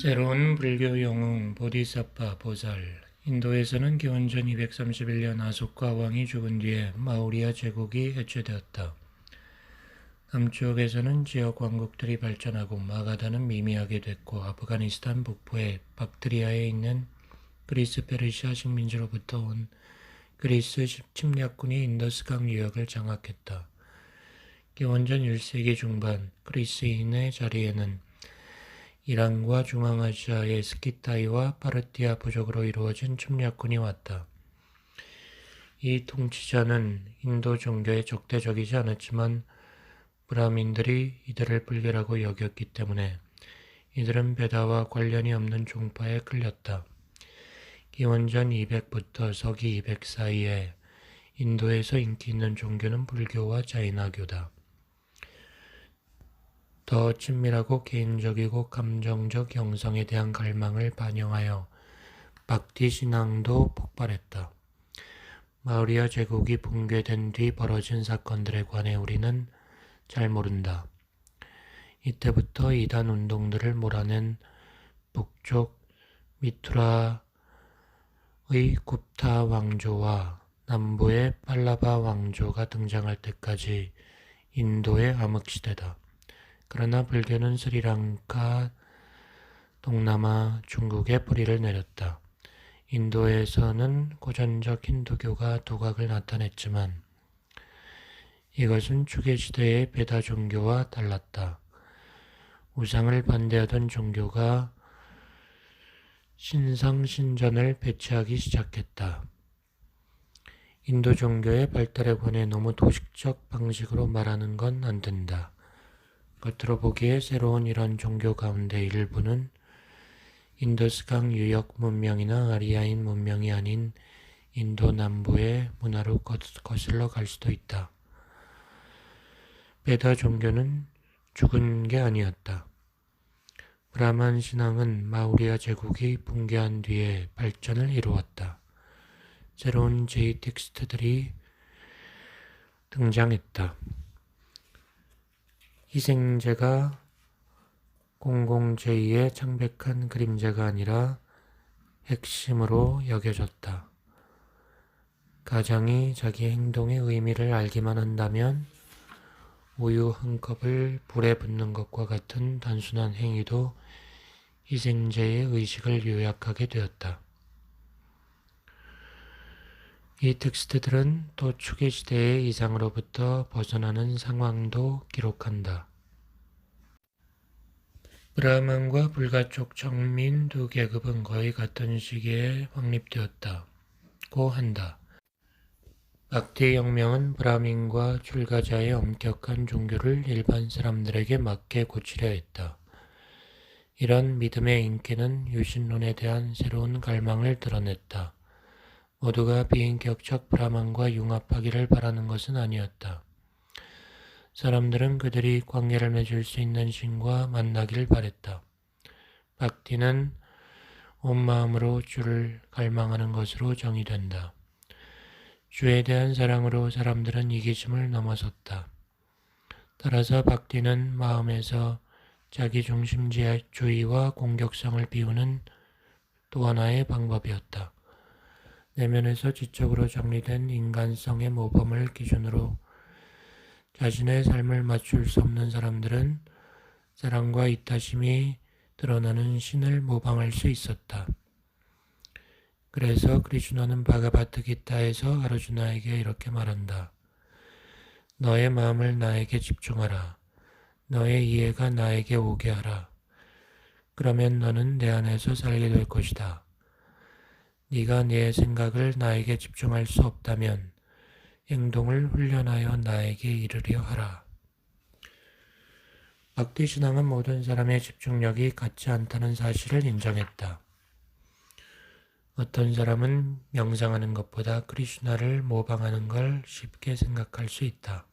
새로운 불교 영웅 보디사파 보살. 인도에서는 기원전 231년 아소카 왕이 죽은 뒤에 마우리아 제국이 해체되었다. 남쪽에서는 지역 왕국들이 발전하고 마가다는 미미하게 됐고, 아프가니스탄 북부의 박트리아에 있는 그리스 페르시아 식민지로부터 온 그리스 침략군이 인더스강 유역을 장악했다. 기원전 1세기 중반 그리스인의 자리에는 이란과 중앙아시아의 스키타이와 파르티아 부족으로 이루어진 침략군이 왔다. 이 통치자는 인도 종교에 적대적이지 않았지만 브라민들이 이들을 불교라고 여겼기 때문에 이들은 베다와 관련이 없는 종파에 끌렸다. 기원전 200부터 서기 200 사이에 인도에서 인기 있는 종교는 불교와 자이나교다. 더 친밀하고 개인적이고 감정적 영성에 대한 갈망을 반영하여 박티 신앙도 폭발했다. 마우리아 제국이 붕괴된 뒤 벌어진 사건들에 관해 우리는 잘 모른다. 이때부터 이단 운동들을 몰아낸 북쪽 미투라의 굽타 왕조와 남부의 팔라바 왕조가 등장할 때까지 인도의 암흑시대다. 그러나 불교는 스리랑카, 동남아, 중국에 뿌리를 내렸다. 인도에서는 고전적 힌두교가 두각을 나타냈지만 이것은 추계시대의 베다 종교와 달랐다. 우상을 반대하던 종교가 신상신전을 배치하기 시작했다. 인도 종교의 발달에 관해 너무 도식적 방식으로 말하는 건 안 된다. 겉으로 보기에 새로운 이런 종교 가운데 일부는 인더스강 유역 문명이나 아리아인 문명이 아닌 인도 남부의 문화로 거슬러 갈 수도 있다. 베다 종교는 죽은 게 아니었다. 브라만 신앙은 마우리아 제국이 붕괴한 뒤에 발전을 이루었다. 새로운 제2 텍스트들이 등장했다. 희생제가 공공제의의 창백한 그림자가 아니라 핵심으로 여겨졌다. 가장이 자기 행동의 의미를 알기만 한다면 우유 한 컵을 불에 붓는 것과 같은 단순한 행위도 희생제의 의식을 요약하게 되었다. 이 텍스트들은 또 추계시대의 이상으로부터 벗어나는 상황도 기록한다. 브라만과 불가촉 정민 두 계급은 거의 같은 시기에 확립되었다고 한다. 박티 혁명은 브라민과 출가자의 엄격한 종교를 일반 사람들에게 맞게 고치려 했다. 이런 믿음의 인기는 유신론에 대한 새로운 갈망을 드러냈다. 모두가 비인격적 브라만과 융합하기를 바라는 것은 아니었다. 사람들은 그들이 관계를 맺을 수 있는 신과 만나기를 바랬다. 박티는 온 마음으로 주를 갈망하는 것으로 정의된다. 주에 대한 사랑으로 사람들은 이기심을 넘어섰다. 따라서 박티는 마음에서 자기중심주의와 공격성을 비우는 또 하나의 방법이었다. 내면에서 지적으로 정리된 인간성의 모범을 기준으로 자신의 삶을 맞출 수 없는 사람들은 사랑과 이타심이 드러나는 신을 모방할 수 있었다. 그래서 크리슈나는 바가바트기타에서 아르주나에게 이렇게 말한다. 너의 마음을 나에게 집중하라. 너의 이해가 나에게 오게 하라. 그러면 너는 내 안에서 살게 될 것이다. 네가 네 생각을 나에게 집중할 수 없다면 행동을 훈련하여 나에게 이르려 하라. 박티 신앙은 모든 사람의 집중력이 같지 않다는 사실을 인정했다. 어떤 사람은 명상하는 것보다 크리슈나를 모방하는 걸 쉽게 생각할 수 있다.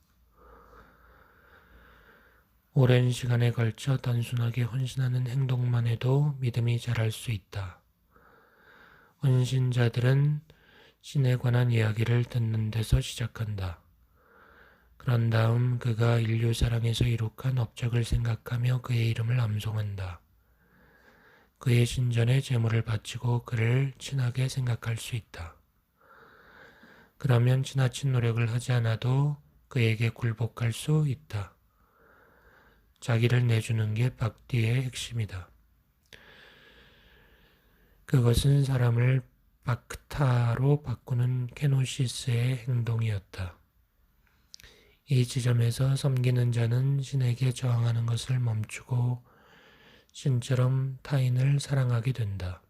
오랜 시간에 걸쳐 단순하게 헌신하는 행동만 해도 믿음이 자랄 수 있다. 헌신자들은 신에 관한 이야기를 듣는 데서 시작한다. 그런 다음 그가 인류 사랑에서 이룩한 업적을 생각하며 그의 이름을 암송한다. 그의 신전에 제물을 바치고 그를 친하게 생각할 수 있다. 그러면 지나친 노력을 하지 않아도 그에게 굴복할 수 있다. 자기를 내주는 게 박디의 핵심이다. 그것은 사람을 바크타로 바꾸는 케노시스의 행동이었다. 이 지점에서 섬기는 자는 신에게 저항하는 것을 멈추고 신처럼 타인을 사랑하게 된다.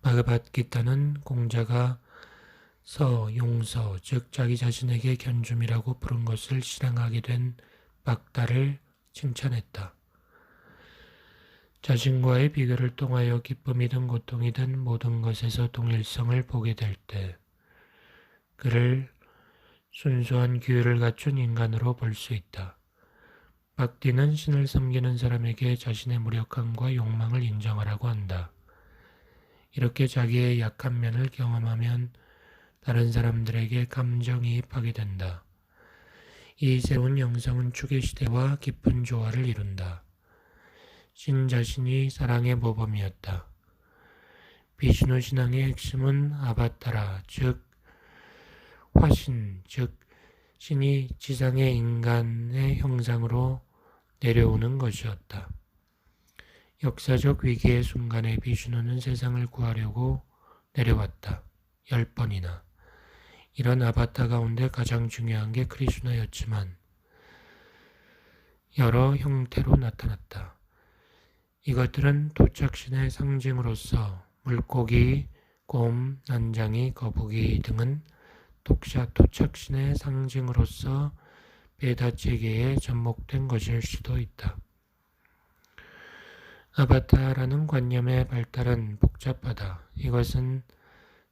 바그밧기타는 공자가 용서, 즉 자기 자신에게 견줌이라고 부른 것을 실행하게 된 박다를 칭찬했다. 자신과의 비교를 통하여 기쁨이든 고통이든 모든 것에서 동일성을 보게 될 때 그를 순수한 규율을 갖춘 인간으로 볼 수 있다. 박디는 신을 섬기는 사람에게 자신의 무력함과 욕망을 인정하라고 한다. 이렇게 자기의 약한 면을 경험하면 다른 사람들에게 감정이입하게 된다. 이 새로운 영성은 축의 깊은 조화를 이룬다. 신 자신이 사랑의 모범이었다. 비슈누 신앙의 핵심은 아바타라, 즉 화신, 즉 신이 지상의 인간의 형상으로 내려오는 것이었다. 역사적 위기의 순간에 비슈누는 세상을 구하려고 내려왔다. 10번이나. 이런 아바타 가운데 가장 중요한 게 크리슈나였지만 여러 형태로 나타났다. 이것들은 도착신의 상징으로서 물고기, 곰, 난장이, 거북이 등은 도착신의 상징으로서 베다체계에 접목된 것일 수도 있다. 아바타라는 관념의 발달은 복잡하다. 이것은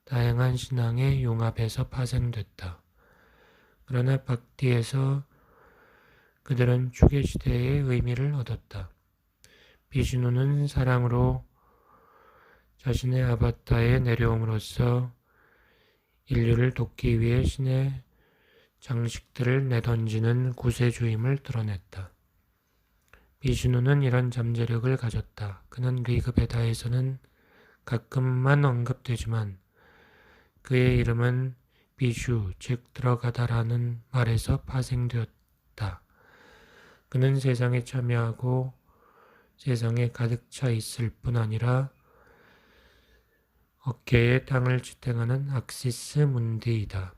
다양한 신앙의 융합에서 파생됐다. 그러나 박디에서 그들은 축의 시대의 의미를 얻었다. 비슈누는 사랑으로 자신의 아바타에 내려옴으로써 인류를 돕기 위해 신의 장식들을 내던지는 구세주임을 드러냈다. 비슈누는 이런 잠재력을 가졌다. 그는 리그베다에서는 가끔만 언급되지만 그의 이름은 비슈, 즉 들어가다라는 말에서 파생되었다. 그는 세상에 참여하고 세상에 가득 차 있을 뿐 아니라 어깨에 땅을 지탱하는 악시스 문디이다.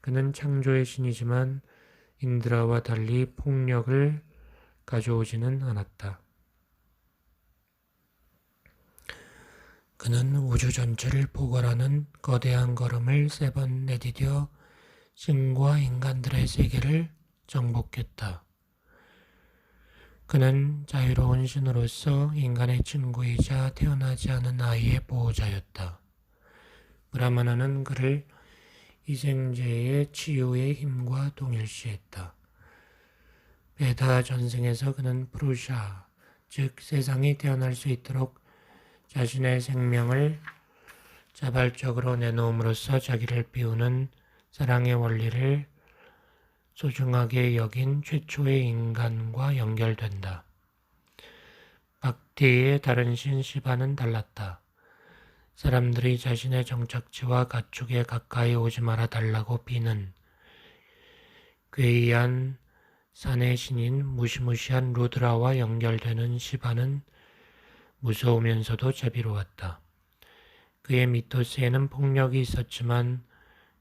그는 창조의 신이지만 인드라와 달리 폭력을 가져오지는 않았다. 그는 우주 전체를 포괄하는 거대한 걸음을 3번 내디뎌 신과 인간들의 세계를 정복했다. 그는 자유로운 신으로서 인간의 친구이자 태어나지 않은 아이의 보호자였다. 브라마나는 그를 희생제의 치유의 힘과 동일시했다. 베다 전생에서 그는 프루샤, 즉 세상이 태어날 수 있도록 자신의 생명을 자발적으로 내놓음으로써 자기를 비우는 사랑의 원리를 소중하게 여긴 최초의 인간과 연결된다. 박디의 다른 신 시바는 달랐다. 사람들이 자신의 정착지와 가축에 가까이 오지 말아 달라고 비는 괴이한 산의 신인 무시무시한 루드라와 연결되는 시바는 무서우면서도 자비로웠다. 그의 미토스에는 폭력이 있었지만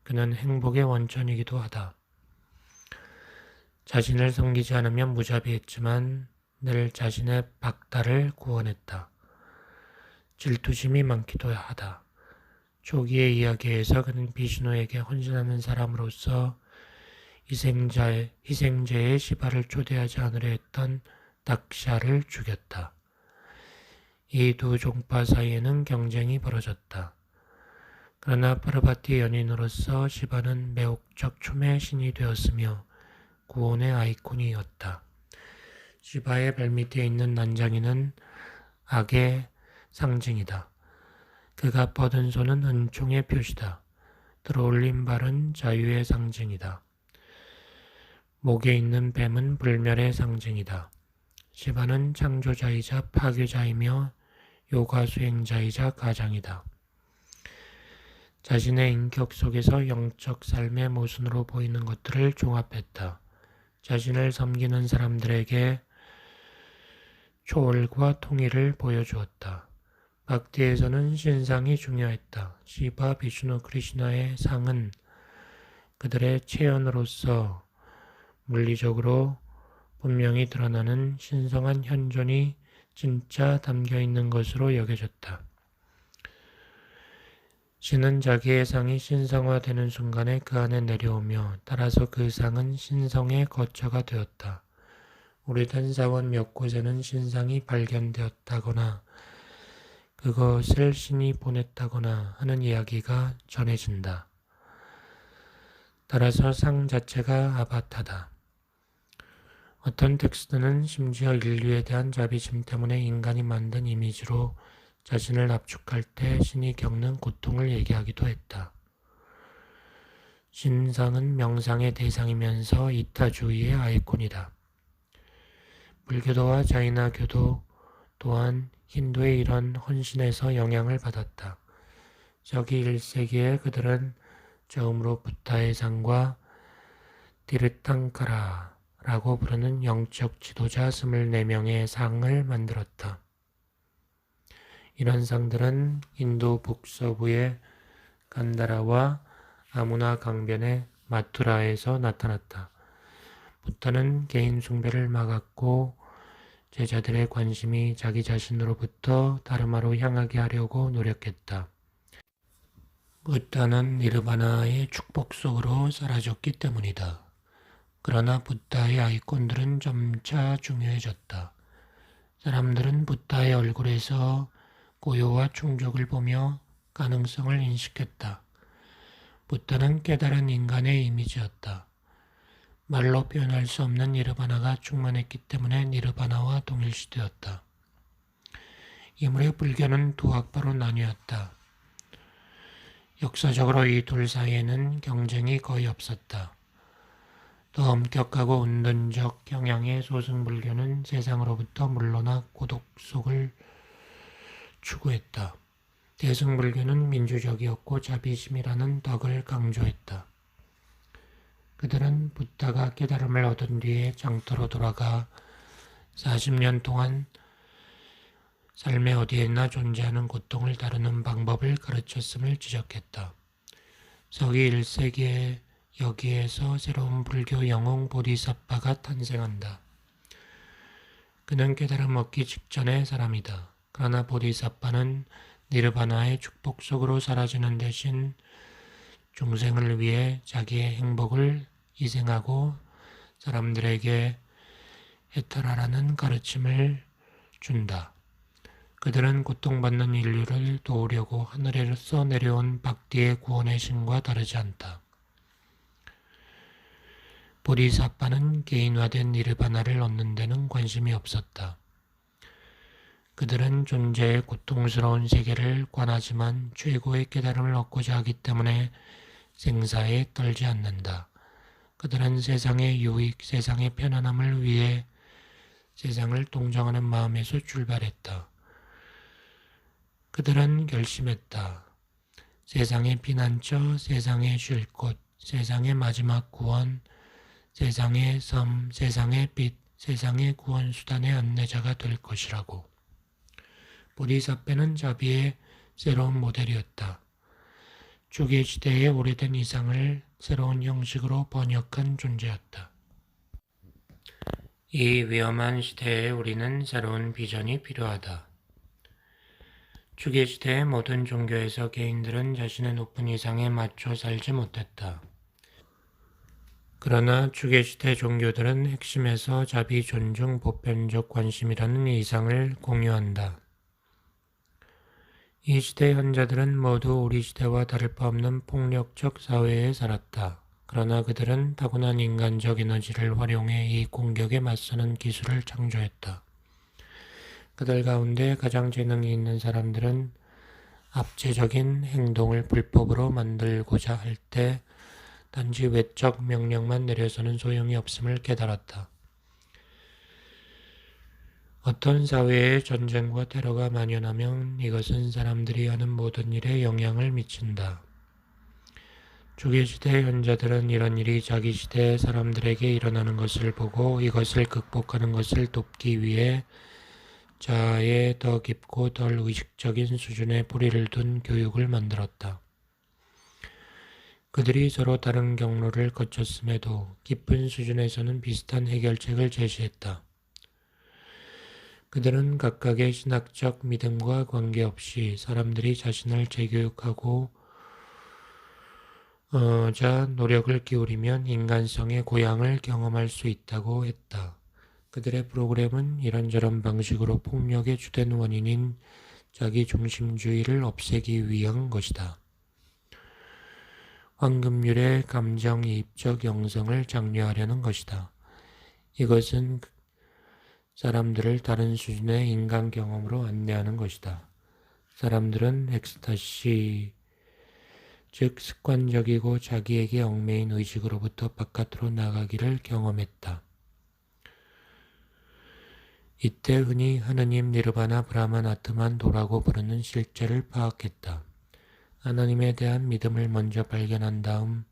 그는 행복의 원천이기도 하다. 자신을 섬기지 않으면 무자비했지만 늘 자신의 박다를 구원했다. 질투심이 많기도 하다. 초기의 이야기에서 그는 비슈누에게 헌신하는 사람으로서 희생제의 시바를 초대하지 않으려 했던 닥샤를 죽였다. 이 두 종파 사이에는 경쟁이 벌어졌다. 그러나 파르바티 연인으로서 시바는 매혹적 춤의 신이 되었으며 구원의 아이콘이었다. 시바의 발밑에 있는 난장이는 악의 상징이다. 그가 뻗은 손은 은총의 표시다. 들어올린 발은 자유의 상징이다. 목에 있는 뱀은 불멸의 상징이다. 시바는 창조자이자 파괴자이며 요가 수행자이자 가장이다. 자신의 인격 속에서 영적 삶의 모순으로 보이는 것들을 종합했다. 자신을 섬기는 사람들에게 초월과 통일을 보여주었다. 박티에서는 신상이 중요했다. 시바, 비슈누, 크리시나의 상은 그들의 체현으로서 물리적으로 분명히 드러나는 신성한 현존이 진짜 담겨있는 것으로 여겨졌다. 신은 자기의 상이 신성화되는 순간에 그 안에 내려오며 따라서 그 상은 신성의 거처가 되었다. 오래된 사원 몇 곳에는 신상이 발견되었다거나 그것을 신이 보냈다거나 하는 이야기가 전해진다. 따라서 상 자체가 아바타다. 어떤 텍스트는 심지어 인류에 대한 자비심 때문에 인간이 만든 이미지로 자신을 압축할 때 신이 겪는 고통을 얘기하기도 했다. 신상은 명상의 대상이면서 이타주의의 아이콘이다. 불교도와 자이나교도 또한 힌두의 이런 헌신에서 영향을 받았다. 저기 1세기에 그들은 처음으로 부타의 상과 디르탕카라라고 부르는 영적 지도자 24명의 상을 만들었다. 이런 상들은 인도 북서부의 간다라와 아무나 강변의 마투라에서 나타났다. 부타는 개인 숭배를 막았고 제자들의 관심이 자기 자신으로부터 다르마로 향하게 하려고 노력했다. 부타는 니르바나의 축복 속으로 사라졌기 때문이다. 그러나 부타의 아이콘들은 점차 중요해졌다. 사람들은 부타의 얼굴에서 고요와 충족을 보며 가능성을 인식했다. 부타는 깨달은 인간의 이미지였다. 말로 표현할 수 없는 니르바나가 충만했기 때문에 니르바나와 동일시되었다. 이물의 불교는 두 학파로 나뉘었다. 역사적으로 이 둘 사이에는 경쟁이 거의 없었다. 더 엄격하고 운동적 경향의 소승불교는 세상으로부터 물러나 고독 속을 추구했다. 대승불교는 민주적이었고 자비심이라는 덕을 강조했다. 그들은 부타가 깨달음을 얻은 뒤에 장터로 돌아가 40년 동안 삶의 어디에나 존재하는 고통을 다루는 방법을 가르쳤음을 지적했다. 서기 1세기에 여기에서 새로운 불교 영웅 보디사파가 탄생한다. 그는 깨달음 얻기 직전의 사람이다. 그러나 보디사파는 니르바나의 축복 속으로 사라지는 대신 중생을 위해 자기의 행복을 희생하고 사람들에게 해탈하라는 가르침을 준다. 그들은 고통받는 인류를 도우려고 하늘에서 내려온 박디의 구원의 신과 다르지 않다. 보디사파는 개인화된 니르바나를 얻는 데는 관심이 없었다. 그들은 존재의 고통스러운 세계를 관하지만 최고의 깨달음을 얻고자 하기 때문에 생사에 떨지 않는다. 그들은 세상의 유익, 세상의 편안함을 위해 세상을 동정하는 마음에서 출발했다. 그들은 결심했다. 세상의 피난처, 세상의 쉴 곳, 세상의 마지막 구원, 세상의 섬, 세상의 빛, 세상의 구원 수단의 안내자가 될 것이라고. 보디사파는 자비의 새로운 모델이었다. 초기 시대의 오래된 이상을 새로운 형식으로 번역한 존재였다. 이 위험한 시대에 우리는 새로운 비전이 필요하다. 초기 시대의 모든 종교에서 개인들은 자신의 높은 이상에 맞춰 살지 못했다. 그러나 초기 시대 종교들은 핵심에서 자비, 존중, 보편적 관심이라는 이상을 공유한다. 이 시대 현자들은 모두 우리 시대와 다를 바 없는 폭력적 사회에 살았다. 그러나 그들은 타고난 인간적 에너지를 활용해 이 공격에 맞서는 기술을 창조했다. 그들 가운데 가장 재능이 있는 사람들은 압제적인 행동을 불법으로 만들고자 할 때 단지 외적 명령만 내려서는 소용이 없음을 깨달았다. 어떤 사회에 전쟁과 테러가 만연하면 이것은 사람들이 하는 모든 일에 영향을 미친다. 초기시대 현자들은 이런 일이 자기 시대의 사람들에게 일어나는 것을 보고 이것을 극복하는 것을 돕기 위해 자아의 더 깊고 덜 의식적인 수준의 뿌리를 둔 교육을 만들었다. 그들이 서로 다른 경로를 거쳤음에도 깊은 수준에서는 비슷한 해결책을 제시했다. 그들은 각각의 신학적 믿음과 관계없이 사람들이 자신을 재교육하고 자 노력을 기울이면 인간성의 고향을 경험할 수 있다고 했다. 그들의 프로그램은 이런저런 방식으로 폭력의 주된 원인인 자기중심주의를 없애기 위한 것이다. 황금률의 감정이입적 영성을 장려하려는 것이다. 이것은 사람들을 다른 수준의 인간 경험으로 안내하는 것이다. 사람들은 엑스타시, 즉 습관적이고 자기에게 얽매인 의식으로부터 바깥으로 나가기를 경험했다. 이때 흔히 하느님 니르바나 브라만 아트만도라고 부르는 실제를 파악했다. 하나님에 대한 믿음을 먼저 발견한 다음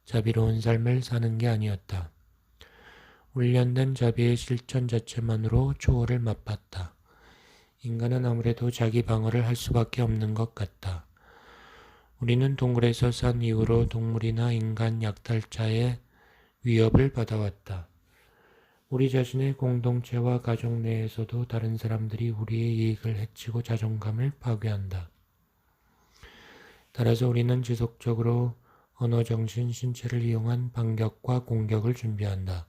자비로운 삶을 사는 게 아니었다. 훈련된 자비의 실천 자체만으로 초월을 맛봤다. 인간은 아무래도 자기 방어를 할 수밖에 없는 것 같다. 우리는 동굴에서 산 이후로 동물이나 인간 약탈자의 위협을 받아왔다. 우리 자신의 공동체와 가족 내에서도 다른 사람들이 우리의 이익을 해치고 자존감을 파괴한다. 따라서 우리는 지속적으로 언어, 정신, 신체를 이용한 반격과 공격을 준비한다.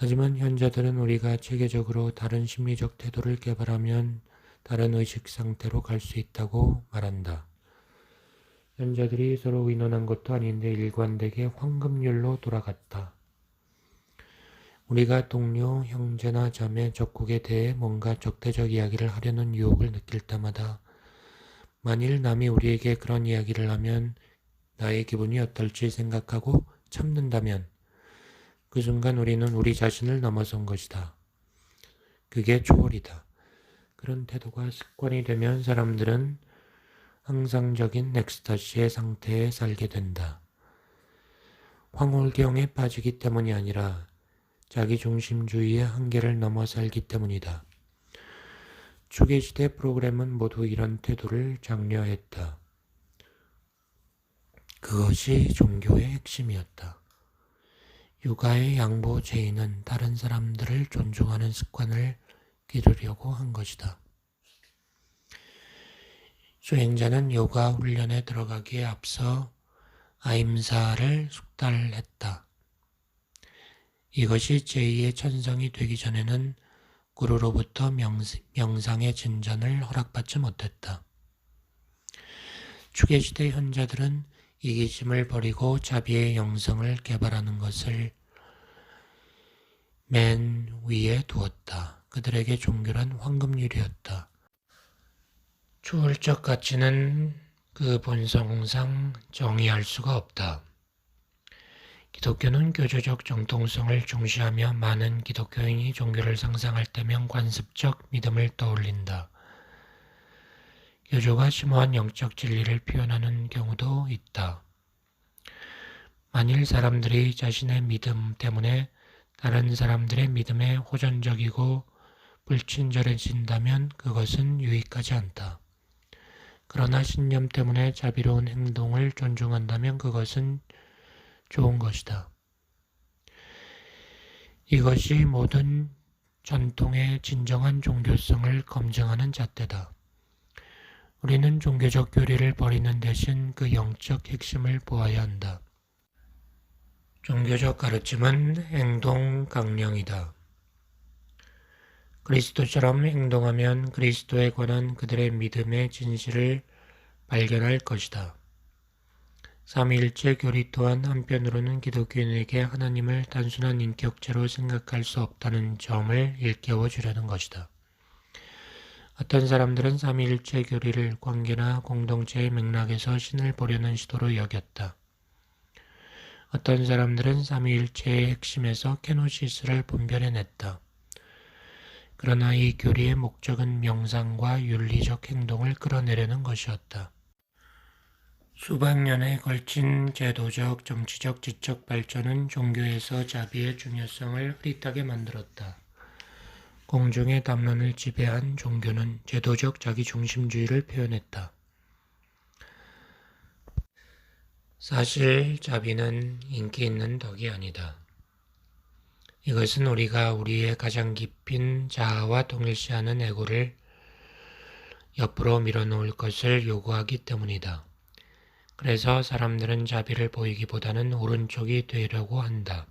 하지만 현자들은 우리가 체계적으로 다른 심리적 태도를 개발하면 다른 의식 상태로 갈 수 있다고 말한다. 현자들이 서로 의논한 것도 아닌데 일관되게 황금률로 돌아갔다. 우리가 동료, 형제나 자매, 적국에 대해 뭔가 적대적 이야기를 하려는 유혹을 느낄 때마다 만일 남이 우리에게 그런 이야기를 하면 나의 기분이 어떨지 생각하고 참는다면 그 순간 우리는 우리 자신을 넘어선 것이다. 그게 초월이다. 그런 태도가 습관이 되면 사람들은 항상적인 엑스타시의 상태에 살게 된다. 황홀경에 빠지기 때문이 아니라 자기중심주의의 한계를 넘어 살기 때문이다. 초계시대 프로그램은 모두 이런 태도를 장려했다. 그것이 종교의 핵심이었다. 육아의 양보 제의는 다른 사람들을 존중하는 습관을 기르려고 한 것이다. 수행자는 요가 훈련에 들어가기에 앞서 아임사를 숙달했다. 이것이 제2의 천성이 되기 전에는 구루로부터 명상의 진전을 허락받지 못했다. 추계시대 현자들은 이기심을 버리고 자비의 영성을 개발하는 것을 맨 위에 두었다. 그들에게 종교란 황금률이었다. 초월적 가치는 그 본성상 정의할 수가 없다. 기독교는 교조적 정통성을 중시하며 많은 기독교인이 종교를 상상할 때면 관습적 믿음을 떠올린다. 교조가 심오한 영적 진리를 표현하는 경우도 있다. 만일 사람들이 자신의 믿음 때문에 다른 사람들의 믿음에 호전적이고 불친절해진다면 그것은 유익하지 않다. 그러나 신념 때문에 자비로운 행동을 존중한다면 그것은 좋은 것이다. 이것이 모든 전통의 진정한 종교성을 검증하는 잣대다. 우리는 종교적 교리를 버리는 대신 그 영적 핵심을 보아야 한다. 종교적 가르침은 행동 강령이다. 그리스도처럼 행동하면 그리스도에 관한 그들의 믿음의 진실을 발견할 것이다. 삼위일체 교리 또한 한편으로는 기독교인에게 하나님을 단순한 인격체로 생각할 수 없다는 점을 일깨워 주려는 것이다. 어떤 사람들은 삼위일체 교리를 관계나 공동체의 맥락에서 신을 보려는 시도로 여겼다. 어떤 사람들은 삼위일체의 핵심에서 케노시스를 분별해냈다. 그러나 이 교리의 목적은 명상과 윤리적 행동을 끌어내려는 것이었다. 수백 년에 걸친 제도적, 정치적, 지적 발전은 종교에서 자비의 중요성을 흐릿하게 만들었다. 공중의 담론을 지배한 종교는 제도적 자기중심주의를 표현했다. 사실 자비는 인기 있는 덕이 아니다. 이것은 우리가 우리의 가장 깊은 자아와 동일시하는 애고를 옆으로 밀어놓을 것을 요구하기 때문이다. 그래서 사람들은 자비를 보이기보다는 오른쪽이 되려고 한다.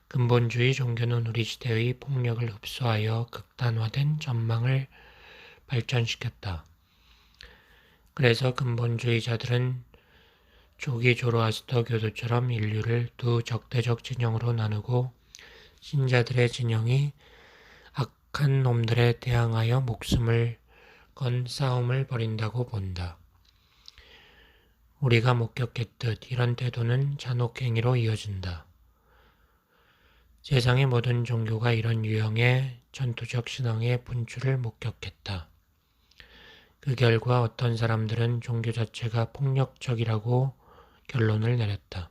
근본주의 종교는 우리 시대의 폭력을 흡수하여 극단화된 전망을 발전시켰다. 그래서 근본주의자들은 초기 조로아스터 교도처럼 인류를 두 적대적 진영으로 나누고 신자들의 진영이 악한 놈들에 대항하여 목숨을 건 싸움을 벌인다고 본다. 우리가 목격했듯 이런 태도는 잔혹행위로 이어진다. 세상의 모든 종교가 이런 유형의 전투적 신앙의 분출을 목격했다. 그 결과 어떤 사람들은 종교 자체가 폭력적이라고 결론을 내렸다.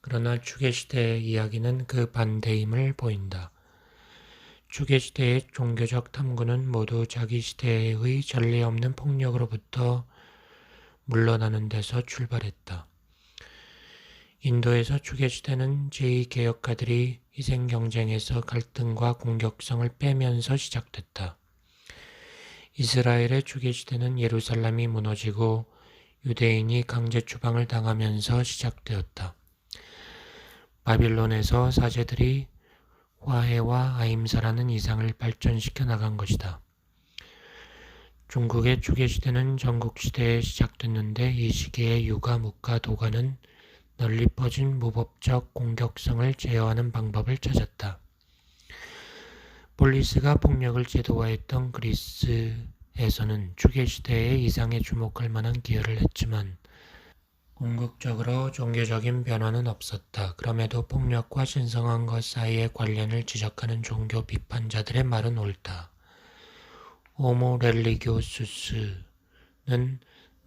그러나 추계시대의 이야기는 그 반대임을 보인다. 추계시대의 종교적 탐구는 모두 자기 시대의 전례 없는 폭력으로부터 물러나는 데서 출발했다. 인도에서 추계시대는 제2개혁가들이 희생경쟁에서 갈등과 공격성을 빼면서 시작됐다. 이스라엘의 추계시대는 예루살렘이 무너지고 유대인이 강제 추방을 당하면서 시작되었다. 바빌론에서 사제들이 화해와 아임사라는 이상을 발전시켜 나간 것이다. 중국의 추계시대는 전국시대에 시작됐는데 이 시기에 유가, 묵가, 도가는 널리 퍼진 무법적 공격성을 제어하는 방법을 찾았다. 폴리스가 폭력을 제도화했던 그리스에서는 추계시대의 이상에 주목할 만한 기여를 했지만 궁극적으로 종교적인 변화는 없었다. 그럼에도 폭력과 신성한 것 사이의 관련을 지적하는 종교 비판자들의 말은 옳다. 호모 렐리기오수스는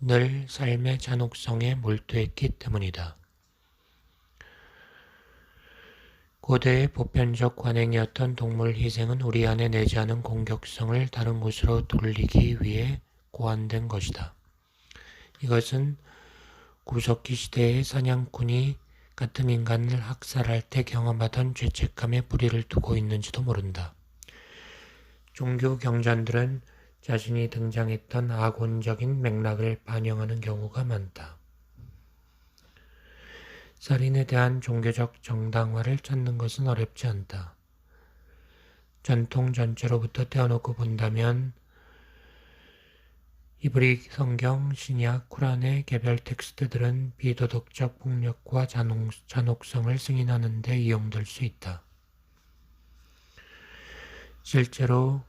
늘 삶의 잔혹성에 몰두했기 때문이다. 고대의 보편적 관행이었던 동물 희생은 우리 안에 내재하는 공격성을 다른 곳으로 돌리기 위해 고안된 것이다. 이것은 구석기 시대의 사냥꾼이 같은 인간을 학살할 때 경험하던 죄책감에 뿌리를 두고 있는지도 모른다. 종교 경전들은 자신이 등장했던 악원적인 맥락을 반영하는 경우가 많다. 살인에 대한 종교적 정당화를 찾는 것은 어렵지 않다. 전통 전체로부터 떼어놓고 본다면 히브리 성경, 신약, 쿠란의 개별 텍스트들은 비도덕적 폭력과 잔혹성을 승인하는 데 이용될 수 있다. 실제로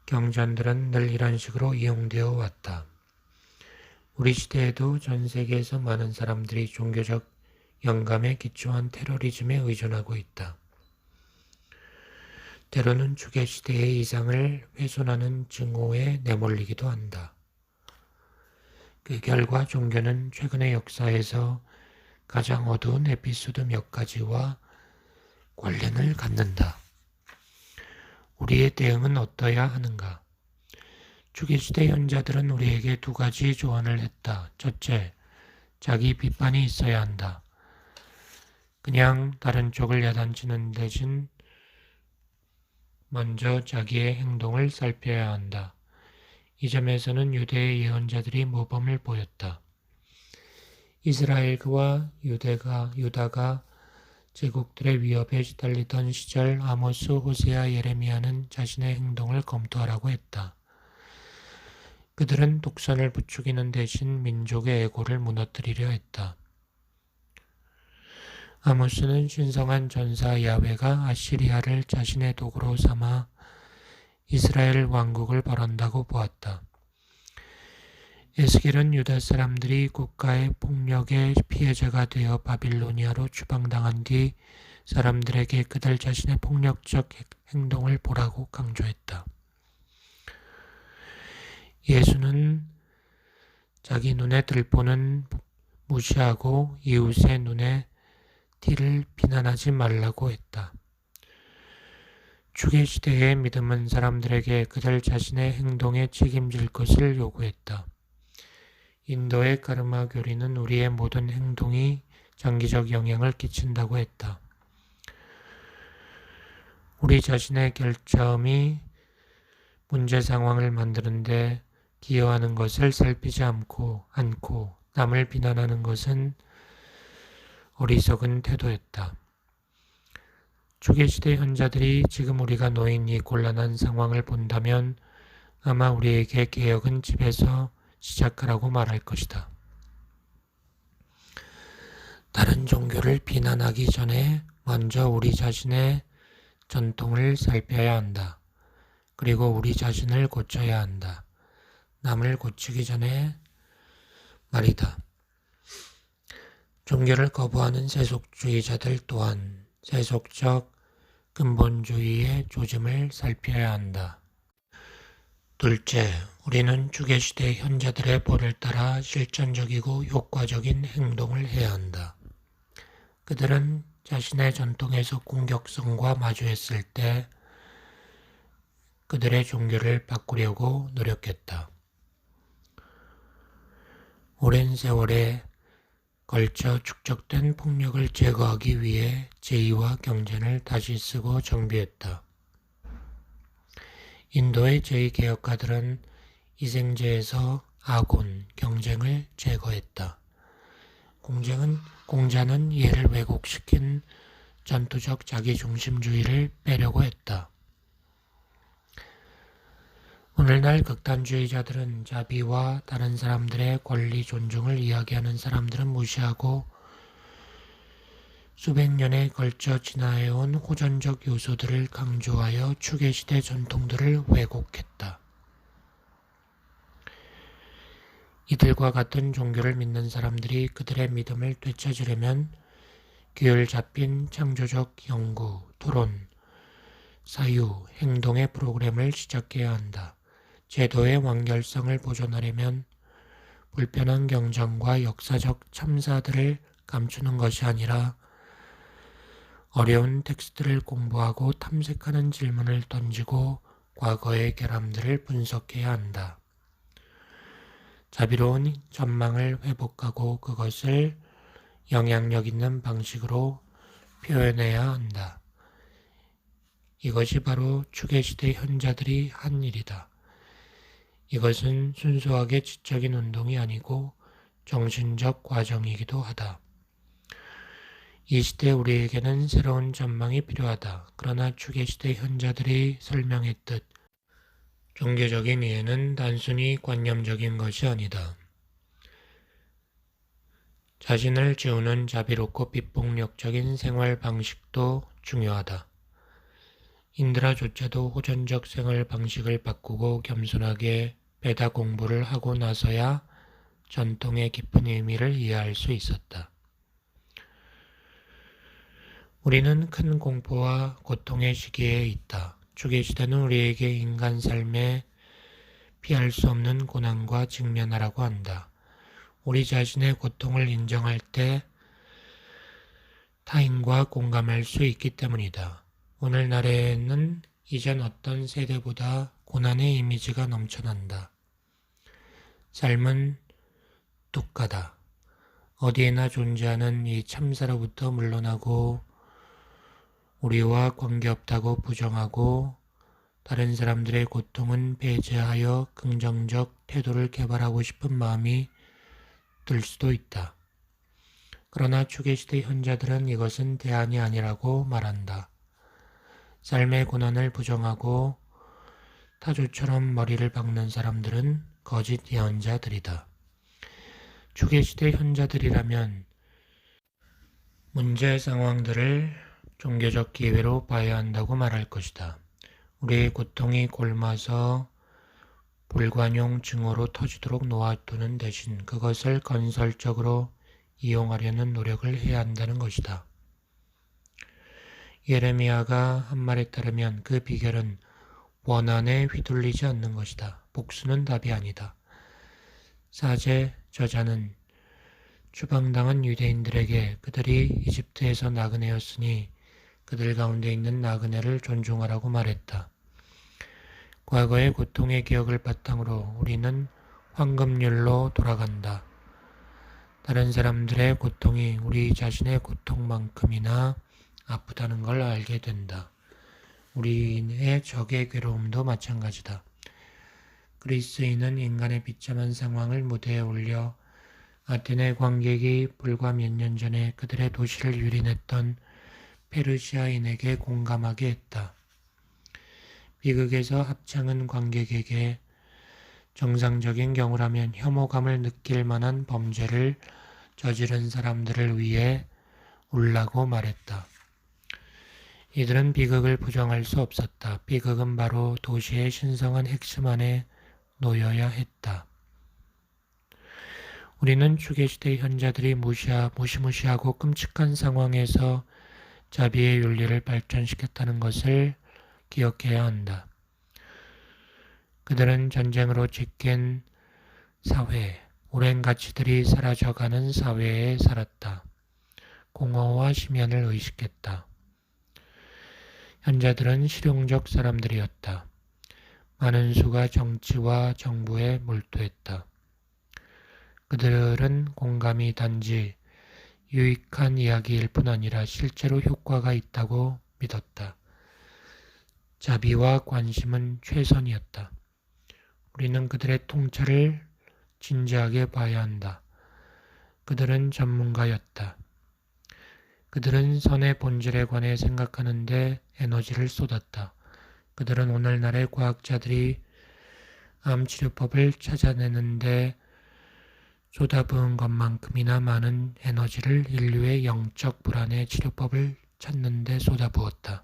경전들은 늘 이런 식으로 이용되어 왔다. 우리 시대에도 전 세계에서 많은 사람들이 종교적 영감에 기초한 테러리즘에 의존하고 있다. 때로는 추계시대의 이상을 훼손하는 증오에 내몰리기도 한다. 그 결과 종교는 최근의 역사에서 가장 어두운 에피소드 몇 가지와 관련을 갖는다. 우리의 대응은 어떠해야 하는가? 추계시대 현자들은 우리에게 두 가지 조언을 했다. 첫째, 자기 비판이 있어야 한다. 그냥 다른 쪽을 야단치는 대신 먼저 자기의 행동을 살펴야 한다. 이 점에서는 유대의 예언자들이 모범을 보였다. 이스라엘과 유다가 제국들의 위협에 시달리던 시절 아모스, 호세아, 예레미야는 자신의 행동을 검토하라고 했다. 그들은 독선을 부추기는 대신 민족의 애고를 무너뜨리려 했다. 아모스는 신성한 전사 야훼가 아시리아를 자신의 도구로 삼아 이스라엘 왕국을 벌한다고 보았다. 에스겔은 유다 사람들이 국가의 폭력의 피해자가 되어 바빌로니아로 추방당한 뒤 사람들에게 그들 자신의 폭력적 행동을 보라고 강조했다. 예수는 자기 눈에 들보는 무시하고 이웃의 눈에 티를 비난하지 말라고 했다. 주계시대의 믿음은 사람들에게 그들 자신의 행동에 책임질 것을 요구했다. 인도의 카르마 교리는 우리의 모든 행동이 장기적 영향을 끼친다고 했다. 우리 자신의 결점이 문제 상황을 만드는데 기여하는 것을 살피지 않고 남을 비난하는 것은 어리석은 태도였다. 주계시대 현자들이 지금 우리가 놓인 이 곤란한 상황을 본다면 아마 우리에게 개혁은 집에서 시작하라고 말할 것이다. 다른 종교를 비난하기 전에 먼저 우리 자신의 전통을 살펴야 한다. 그리고 우리 자신을 고쳐야 한다. 남을 고치기 전에 말이다. 종교를 거부하는 세속주의자들 또한 세속적 근본주의의 조짐을 살펴야 한다. 둘째, 우리는 주계시대 현자들의 본을 따라 실천적이고 효과적인 행동을 해야 한다. 그들은 자신의 전통에서 공격성과 마주했을 때 그들의 종교를 바꾸려고 노력했다. 오랜 세월에 걸쳐 축적된 폭력을 제거하기 위해 제의와 경전을 다시 쓰고 정비했다. 인도의 제의개혁가들은 이생제에서 아곤, 경쟁을 제거했다. 공자는 이를 왜곡시킨 전투적 자기중심주의를 빼려고 했다. 오늘날 극단주의자들은 자비와 다른 사람들의 권리 존중을 이야기하는 사람들은 무시하고 수백 년에 걸쳐 진화해온 호전적 요소들을 강조하여 추계시대 전통들을 왜곡했다. 이들과 같은 종교를 믿는 사람들이 그들의 믿음을 되찾으려면 규율 잡힌 창조적 연구, 토론, 사유, 행동의 프로그램을 시작해야 한다. 제도의 완결성을 보존하려면 불편한 경전과 역사적 참사들을 감추는 것이 아니라 어려운 텍스트를 공부하고 탐색하는 질문을 던지고 과거의 결함들을 분석해야 한다. 자비로운 전망을 회복하고 그것을 영향력 있는 방식으로 표현해야 한다. 이것이 바로 추계시대 현자들이 한 일이다. 이것은 순수하게 지적인 운동이 아니고 정신적 과정이기도 하다. 이 시대 우리에게는 새로운 전망이 필요하다. 그러나 추계시대 현자들이 설명했듯 종교적인 이해는 단순히 관념적인 것이 아니다. 자신을 지우는 자비롭고 비폭력적인 생활 방식도 중요하다. 인드라조차도 호전적 생활 방식을 바꾸고 겸손하게 베다 공부를 하고 나서야 전통의 깊은 의미를 이해할 수 있었다. 우리는 큰 공포와 고통의 시기에 있다. 주계시대는 우리에게 인간 삶에 피할 수 없는 고난과 직면하라고 한다. 우리 자신의 고통을 인정할 때 타인과 공감할 수 있기 때문이다. 오늘날에는 이전 어떤 세대보다 고난의 이미지가 넘쳐난다. 삶은 뚝하다. 어디에나 존재하는 이 참사로부터 물러나고 우리와 관계없다고 부정하고 다른 사람들의 고통은 배제하여 긍정적 태도를 개발하고 싶은 마음이 들 수도 있다. 그러나 추계시대 현자들은 이것은 대안이 아니라고 말한다. 삶의 고난을 부정하고 타조처럼 머리를 박는 사람들은 거짓 예언자들이다. 추계시대 현자들이라면 문제 상황들을 종교적 기회로 봐야 한다고 말할 것이다. 우리의 고통이 골마서 불관용 증오로 터지도록 놓아두는 대신 그것을 건설적으로 이용하려는 노력을 해야 한다는 것이다. 예레미야가 한 말에 따르면 그 비결은 원한에 휘둘리지 않는 것이다. 복수는 답이 아니다. 사제 저자는 추방당한 유대인들에게 그들이 이집트에서 나그네였으니 그들 가운데 있는 나그네를 존중하라고 말했다. 과거의 고통의 기억을 바탕으로 우리는 황금률로 돌아간다. 다른 사람들의 고통이 우리 자신의 고통만큼이나 아프다는 걸 알게 된다. 우리의 적의 괴로움도 마찬가지다. 그리스인은 인간의 비참한 상황을 무대에 올려 아테네 관객이 불과 몇 년 전에 그들의 도시를 유린했던 페르시아인에게 공감하게 했다. 비극에서 합창은 관객에게 정상적인 경우라면 혐오감을 느낄 만한 범죄를 저지른 사람들을 위해 울라고 말했다. 이들은 비극을 부정할 수 없었다. 비극은 바로 도시의 신성한 핵심 안에 놓여야 했다. 우리는 추계시대 현자들이 무시무시하고 끔찍한 상황에서 자비의 윤리를 발전시켰다는 것을 기억해야 한다. 그들은 전쟁으로 짓겐 사회, 오랜 가치들이 사라져가는 사회에 살았다. 공허와 심연을 의식했다. 현자들은 실용적 사람들이었다. 많은 수가 정치와 정부에 몰두했다. 그들은 공감이 단지 유익한 이야기일 뿐 아니라 실제로 효과가 있다고 믿었다. 자비와 관심은 최선이었다. 우리는 그들의 통찰을 진지하게 봐야 한다. 그들은 전문가였다. 그들은 선의 본질에 관해 생각하는데 에너지를 쏟았다. 그들은 오늘날의 과학자들이 암치료법을 찾아내는데 쏟아부은 것만큼이나 많은 에너지를 인류의 영적 불안의 치료법을 찾는 데 쏟아부었다.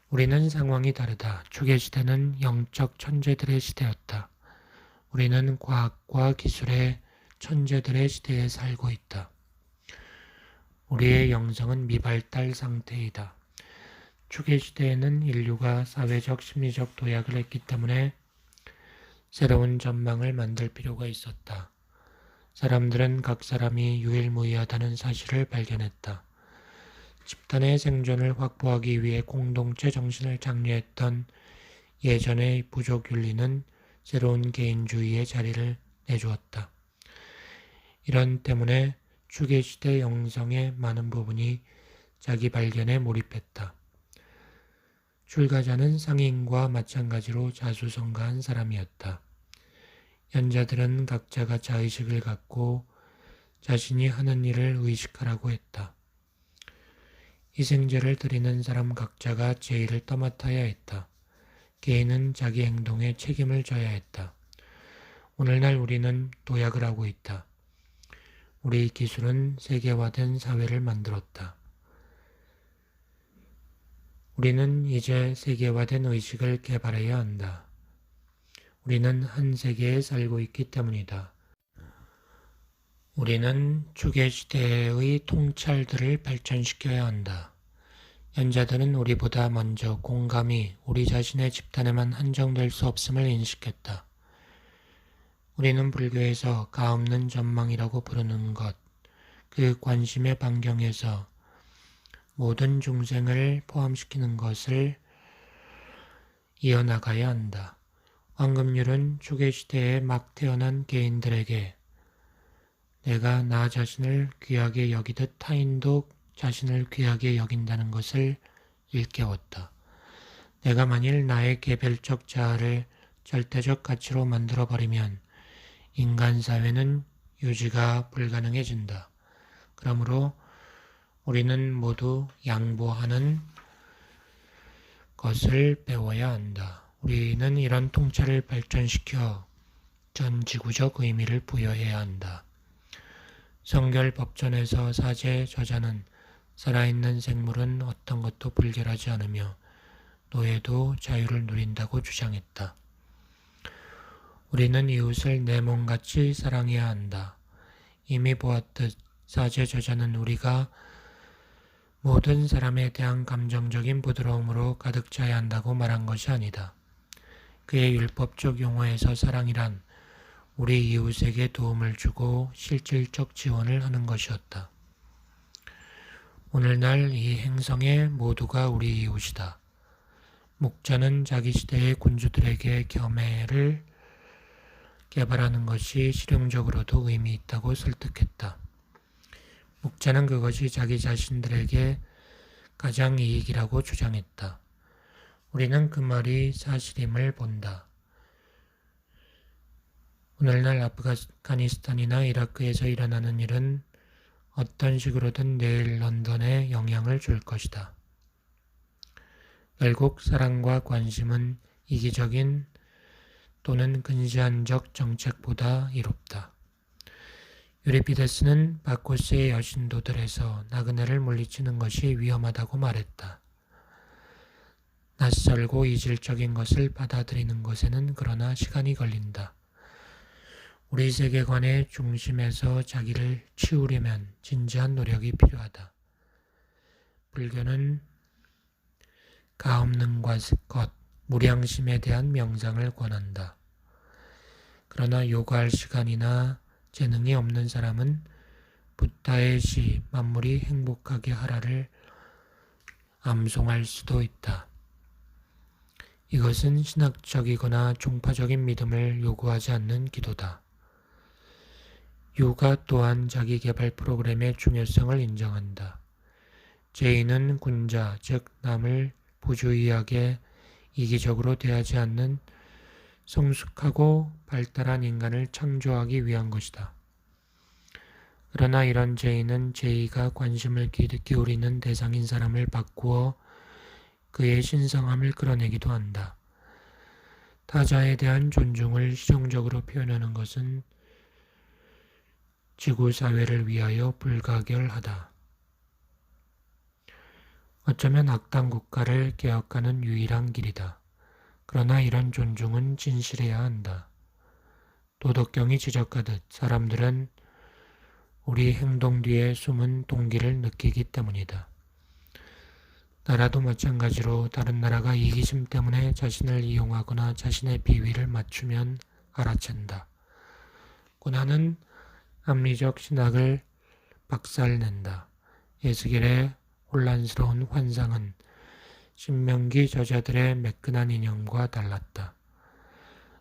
우리는 상황이 다르다. 추계시대는 영적 천재들의 시대였다. 우리는 과학과 기술의 천재들의 시대에 살고 있다. 우리의 영성은 미발달 상태이다. 추계시대에는 인류가 사회적, 심리적 도약을 했기 때문에 새로운 전망을 만들 필요가 있었다. 사람들은 각 사람이 유일무이하다는 사실을 발견했다. 집단의 생존을 확보하기 위해 공동체 정신을 장려했던 예전의 부족 윤리는 새로운 개인주의의 자리를 내주었다. 이런 때문에 추계시대 영성의 많은 부분이 자기 발견에 몰입했다. 출가자는 상인과 마찬가지로 자수성가한 사람이었다. 현자들은 각자가 자의식을 갖고 자신이 하는 일을 의식하라고 했다. 희생제를 드리는 사람 각자가 제의를 떠맡아야 했다. 개인은 자기 행동에 책임을 져야 했다. 오늘날 우리는 도약을 하고 있다. 우리 기술은 세계화된 사회를 만들었다. 우리는 이제 세계화된 의식을 개발해야 한다. 우리는 한 세계에 살고 있기 때문이다. 우리는 추계시대의 통찰들을 발전시켜야 한다. 현자들은 우리보다 먼저 공감이 우리 자신의 집단에만 한정될 수 없음을 인식했다. 우리는 불교에서 가없는 전망이라고 부르는 것, 그 관심의 반경에서 모든 중생을 포함시키는 것을 이어나가야 한다. 황금률은 추계시대에 막 태어난 개인들에게 내가 나 자신을 귀하게 여기듯 타인도 자신을 귀하게 여긴다는 것을 일깨웠다. 내가 만일 나의 개별적 자아를 절대적 가치로 만들어버리면 인간 사회는 유지가 불가능해진다. 그러므로 우리는 모두 양보하는 것을 배워야 한다. 우리는 이런 통찰을 발전시켜 전 지구적 의미를 부여해야 한다. 성결 법전에서 사제 저자는 살아있는 생물은 어떤 것도 불결하지 않으며 노예도 자유를 누린다고 주장했다. 우리는 이웃을 내 몸같이 사랑해야 한다. 이미 보았듯 사제 저자는 우리가 모든 사람에 대한 감정적인 부드러움으로 가득 차야 한다고 말한 것이 아니다. 그의 율법적 용어에서 사랑이란 우리 이웃에게 도움을 주고 실질적 지원을 하는 것이었다. 오늘날 이 행성의 모두가 우리 이웃이다. 목자는 자기 시대의 군주들에게 겸해를 개발하는 것이 실용적으로도 의미 있다고 설득했다. 목자는 그것이 자기 자신들에게 가장 이익이라고 주장했다. 우리는 그 말이 사실임을 본다. 오늘날 아프가니스탄이나 이라크에서 일어나는 일은 어떤 식으로든 내일 런던에 영향을 줄 것이다. 결국 사랑과 관심은 이기적인 또는 근시안적 정책보다 이롭다. 유리피데스는 바코스의 여신도들에서 나그네를 물리치는 것이 위험하다고 말했다. 낯설고 이질적인 것을 받아들이는 것에는 그러나 시간이 걸린다. 우리 세계관의 중심에서 자기를 치우려면 진지한 노력이 필요하다. 불교는 가없는 것, 무량심에 대한 명상을 권한다. 그러나 요구할 시간이나 재능이 없는 사람은 붓다의 시 만물이 행복하게 하라를 암송할 수도 있다. 이것은 신학적이거나 종파적인 믿음을 요구하지 않는 기도다. 유가 또한 자기개발 프로그램의 중요성을 인정한다. 제인은 군자, 즉 남을 부주의하게 이기적으로 대하지 않는 성숙하고 발달한 인간을 창조하기 위한 것이다. 그러나 이런 제의는 제의가 관심을 기울이는 대상인 사람을 바꾸어 그의 신성함을 끌어내기도 한다. 타자에 대한 존중을 실용적으로 표현하는 것은 지구사회를 위하여 불가결하다. 어쩌면 악당 국가를 개혁하는 유일한 길이다. 그러나 이런 존중은 진실해야 한다. 도덕경이 지적하듯 사람들은 우리 행동 뒤에 숨은 동기를 느끼기 때문이다. 나라도 마찬가지로 다른 나라가 이기심 때문에 자신을 이용하거나 자신의 비위를 맞추면 알아챈다. 고난은 합리적 신학을 박살낸다. 에스겔의 혼란스러운 환상은 신명기 저자들의 매끈한 이념과 달랐다.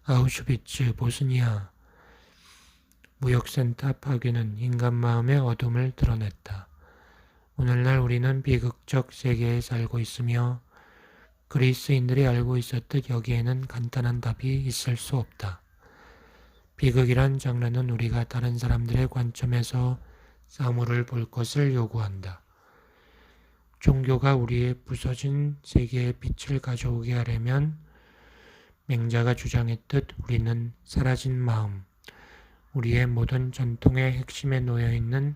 아우슈비츠, 보스니아, 무역센터 파괴는 인간 마음의 어둠을 드러냈다. 오늘날 우리는 비극적 세계에 살고 있으며 그리스인들이 알고 있었듯 여기에는 간단한 답이 있을 수 없다. 비극이란 장르는 우리가 다른 사람들의 관점에서 사물을 볼 것을 요구한다. 종교가 우리의 부서진 세계에 빛을 가져오게 하려면 맹자가 주장했듯 우리는 사라진 마음, 우리의 모든 전통의 핵심에 놓여있는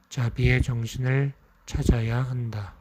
자비의 정신을 찾아야 한다.